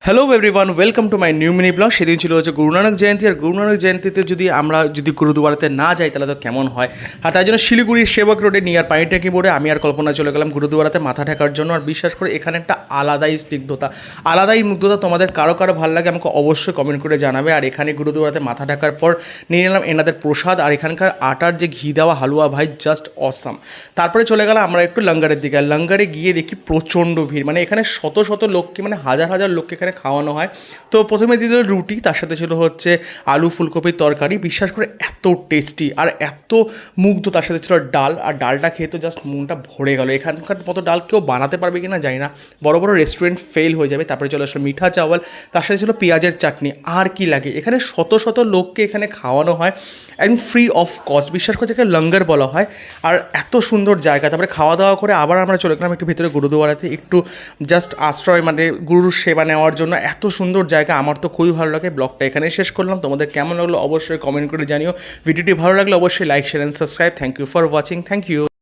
Hello everyone, welcome to my new mini blog. সেদিন ছিল হচ্ছে গুরু নানক জয়ন্তী, আর গুরু নানক জয়ন্তীতে আমরা যদি গুরুদুয়ারাতে না যাই তাহলে তো কেমন হয়। আর তাই জন্য শিলিগুড়ির সেবক রোডে নিয়ার পানি ট্যাঙ্কি মোড়ে আমি আর কল্পনা চলে গেলাম গুরুদুয়ারাতে মাথা ঢাকার জন্য। আর বিশ্বাস করে এখানে একটা আলাদাই স্নিগ্ধতা, আলাদাই মুগ্ধতা তোমাদের কারো কারো ভালো লাগে আমাকে অবশ্যই কমেন্ট করে জানাবে। আর এখানে গুরুদুয়ারাতে মাথা ঢাকার পর নিয়ে নিলাম এনাদের প্রসাদ, আর এখানকার আটার যে ঘি দেওয়া হালুয়া ভাই জাস্ট অসাম। তারপরে চলে গেলাম আমরা একটু লঙ্গারের দিকে, আর লঙ্গারে গিয়ে দেখি প্রচণ্ড ভিড়, মানে এখানে শত শত লোককে, মানে হাজার হাজার লোককে এখানে খাওয়ানো হয়। তো প্রথমে দিয়ে দিল রুটি, তার সাথে ছিল হচ্ছে আলু ফুলকপির তরকারি। বিশ্বাস করে এত টেস্টি আর এত মুগ্ধ, তার সাথে ছিল ডাল, আর ডালটা খেয়ে তো জাস্ট মনটা ভরে গেল। এখানকার মতো ডাল কেউ বানাতে পারবে কি না জানি না, বড় বড় রেস্টুরেন্ট ফেল হয়ে যাবে। তারপরে চলে আসলো মিঠা চাওয়াল, তার সাথে ছিল পেঁয়াজের চাটনি। আর কি লাগে, এখানে শত শত লোককে এখানে খাওয়ানো হয় একদম ফ্রি অফ কস্ট। বিশ্বাস করে যেখানে লঙ্গার বলা হয়, আর এত সুন্দর জায়গা। তারপরে খাওয়া দাওয়া করে আবার আমরা চলে গেলাম একটু ভিতরে গুরুদুয়ারাতে, একটু জাস্ট আশ্রয়, মানে গুরুর সেবা নেওয়ার জন্য। এত সুন্দর জায়গা, আমার তো খুবই ভালো লাগে। ব্লগটা এখানেই শেষ করলাম, তোমাদের কেমন লাগলো অবশ্যই কমেন্ট করে জানিও। ভিডিওটি ভালো লাগলে অবশ্যই like, share and subscribe. Thank you for watching, thank you.